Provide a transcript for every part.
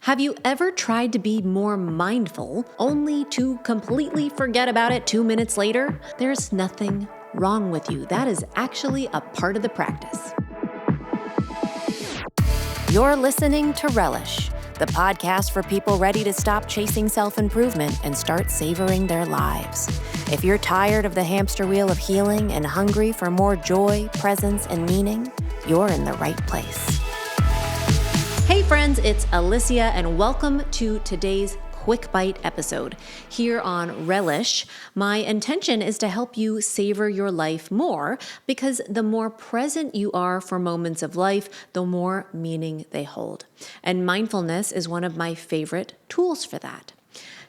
Have you ever tried to be more mindful only to completely forget about it 2 minutes later? There's nothing wrong with you. That is actually a part of the practice. You're listening to Relish, the podcast for people ready to stop chasing self-improvement and start savoring their lives. If you're tired of the hamster wheel of healing and hungry for more joy, presence, and meaning, you're in the right place. Hey friends, it's Alyssia and welcome to today's Quick Bite episode. Here on Relish, my intention is to help you savor your life more because the more present you are for moments of life, the more meaning they hold. And mindfulness is one of my favorite tools for that.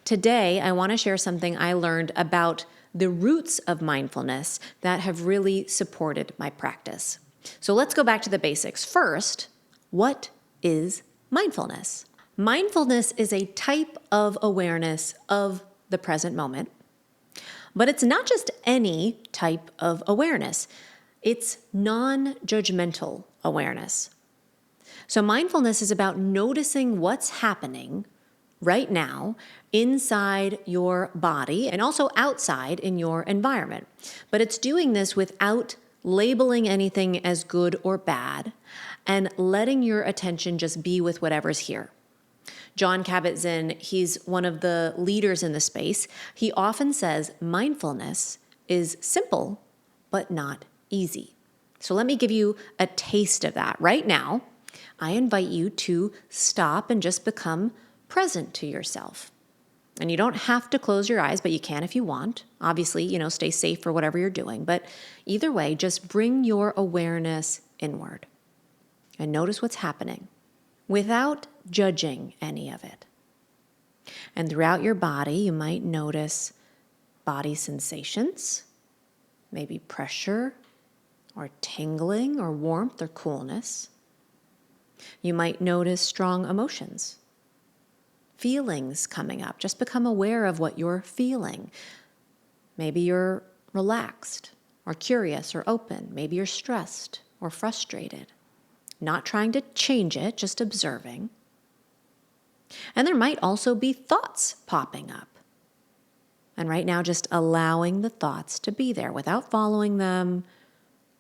Today, I want to share something I learned about the roots of mindfulness that have really supported my practice. So let's go back to the basics. First, what is mindfulness? Mindfulness is a type of awareness of the present moment, but it's not just any type of awareness. It's non-judgmental awareness. So mindfulness is about noticing what's happening right now inside your body and also outside in your environment. But it's doing this without labeling anything as good or bad and letting your attention just be with whatever's here. Jon Kabat-Zinn, he's one of the leaders in the space. He often says mindfulness is simple, but not easy. So let me give you a taste of that. Right now, I invite you to stop and just become present to yourself. And you don't have to close your eyes, but you can if you want. Obviously, stay safe for whatever you're doing. But either way, just bring your awareness inward and notice what's happening without judging any of it. And throughout your body, you might notice body sensations, maybe pressure or tingling or warmth or coolness. You might notice strong emotions. Feelings coming up. Just become aware of what you're feeling. Maybe you're relaxed or curious or open. Maybe you're stressed or frustrated. Not trying to change it, just observing. And there might also be thoughts popping up. And right now, just allowing the thoughts to be there without following them,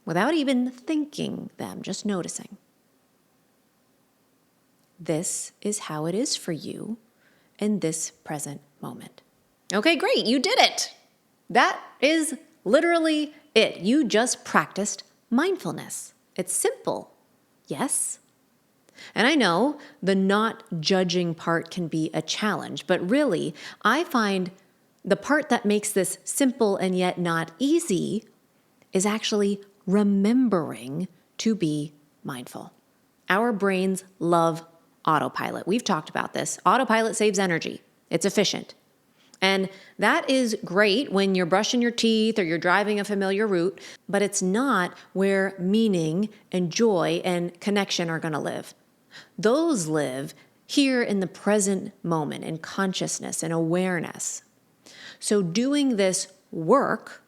without even thinking them, just noticing. This is how it is for you in this present moment. Okay, great. You did it. That is literally it. You just practiced mindfulness. It's simple. Yes. And I know the not judging part can be a challenge, but really, I find the part that makes this simple and yet not easy is actually remembering to be mindful. Our brains love autopilot. We've talked about this. Autopilot saves energy. It's efficient. And that is great when you're brushing your teeth or you're driving a familiar route, but it's not where meaning and joy and connection are going to live. Those live here in the present moment, in consciousness and awareness. So doing this work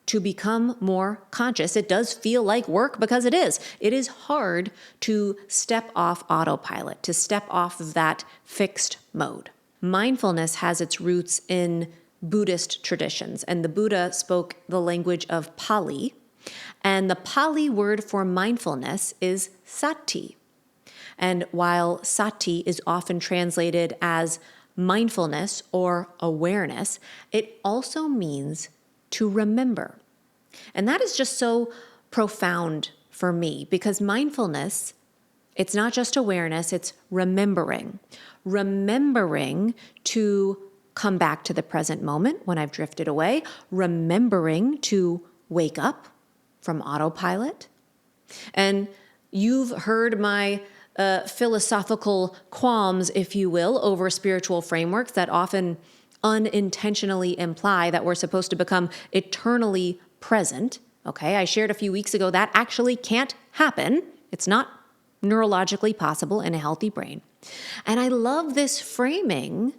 to become more conscious, it does feel like work because it is. It is hard to step off autopilot, to step off of that fixed mode. Mindfulness has its roots in Buddhist traditions, and the Buddha spoke the language of Pali, and the Pali word for mindfulness is sati. And while sati is often translated as mindfulness or awareness, it also means to remember. And that is just so profound for me because mindfulness, it's not just awareness, it's remembering. Remembering to come back to the present moment when I've drifted away. Remembering to wake up from autopilot. And you've heard my philosophical qualms, if you will, over spiritual frameworks that often unintentionally imply that we're supposed to become eternally present. Okay, I shared a few weeks ago that actually can't happen. It's not neurologically possible in a healthy brain. And I love this framing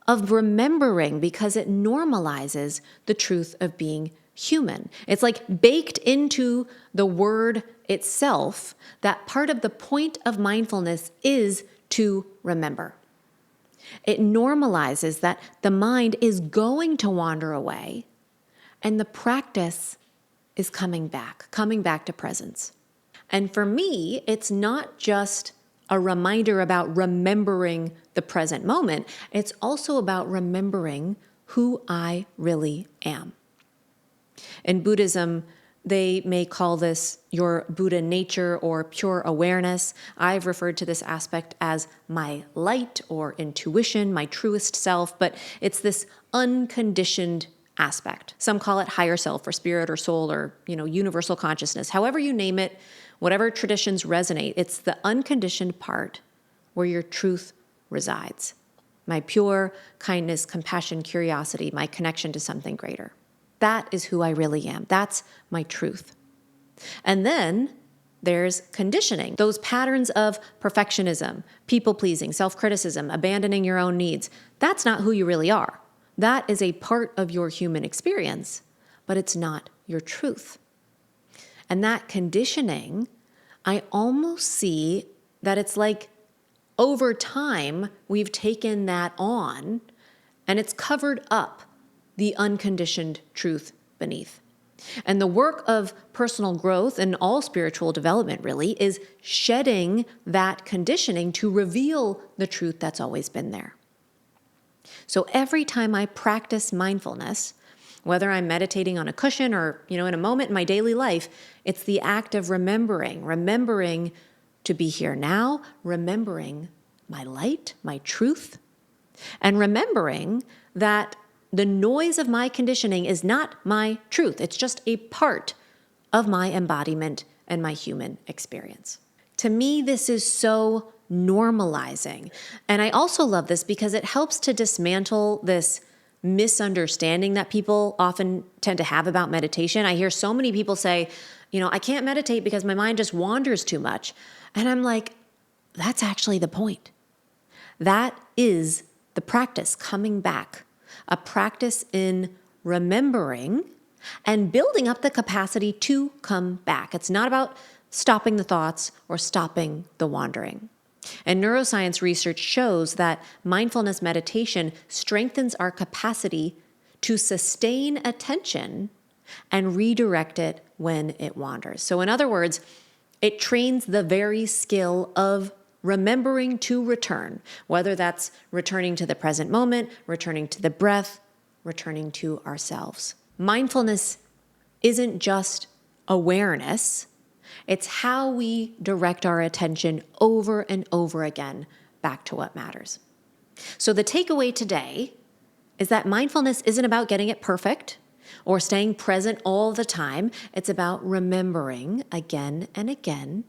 of remembering because it normalizes the truth of being human. It's like baked into the word itself that part of the point of mindfulness is to remember. It normalizes that the mind is going to wander away, and the practice is coming back to presence. And for me, it's not just a reminder about remembering the present moment. It's also about remembering who I really am. In Buddhism, they may call this your Buddha nature or pure awareness. I've referred to this aspect as my light or intuition, my truest self, but it's this unconditioned aspect. Some call it higher self or spirit or soul or, universal consciousness. However you name it, whatever traditions resonate, it's the unconditioned part where your truth resides. My pure kindness, compassion, curiosity, my connection to something greater. That is who I really am. That's my truth. And then there's conditioning, those patterns of perfectionism, people-pleasing, self-criticism, abandoning your own needs. That's not who you really are. That is a part of your human experience, but it's not your truth. And that conditioning, I almost see that it's like over time, we've taken that on and it's covered up the unconditioned truth beneath. And the work of personal growth and all spiritual development really is shedding that conditioning to reveal the truth that's always been there. So every time I practice mindfulness, whether I'm meditating on a cushion or, in a moment in my daily life, it's the act of remembering to be here now, remembering my light, my truth, and remembering that the noise of my conditioning is not my truth. It's just a part of my embodiment and my human experience. To me, this is so normalizing. And I also love this because it helps to dismantle this misunderstanding that people often tend to have about meditation. I hear so many people say, I can't meditate because my mind just wanders too much. And I'm like, that's actually the point. That is the practice coming back, a practice in remembering and building up the capacity to come back. It's not about stopping the thoughts or stopping the wandering. And neuroscience research shows that mindfulness meditation strengthens our capacity to sustain attention and redirect it when it wanders. So in other words, it trains the very skill of remembering to return, whether that's returning to the present moment, returning to the breath, returning to ourselves. Mindfulness isn't just awareness. It's how we direct our attention over and over again back to what matters. So the takeaway today is that mindfulness isn't about getting it perfect or staying present all the time. It's about remembering again and again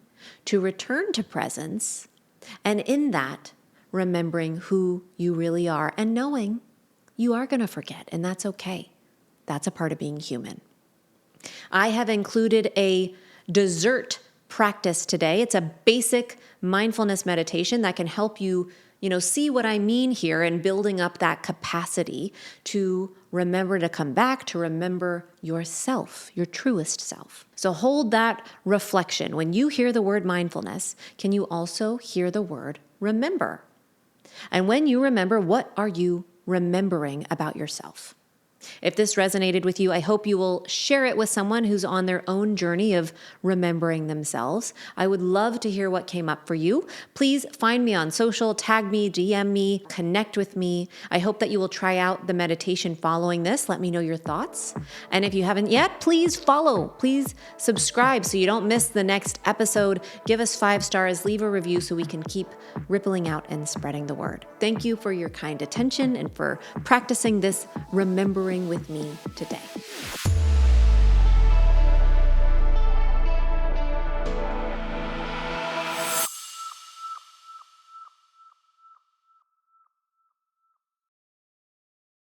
to return to presence, and in that, remembering who you really are and knowing you are going to forget, and that's okay. That's a part of being human. I have included a dessert practice today. It's a basic mindfulness meditation that can help you, see what I mean here in building up that capacity to remember to come back, to remember yourself, your truest self. So hold that reflection. When you hear the word mindfulness, can you also hear the word remember? And when you remember, what are you remembering about yourself? If this resonated with you, I hope you will share it with someone who's on their own journey of remembering themselves. I would love to hear what came up for you. Please find me on social, tag me, DM me, connect with me. I hope that you will try out the meditation following this. Let me know your thoughts. And if you haven't yet, please follow. Please subscribe so you don't miss the next episode. Give us 5 stars, leave a review so we can keep rippling out and spreading the word. Thank you for your kind attention and for practicing this remembering with me today.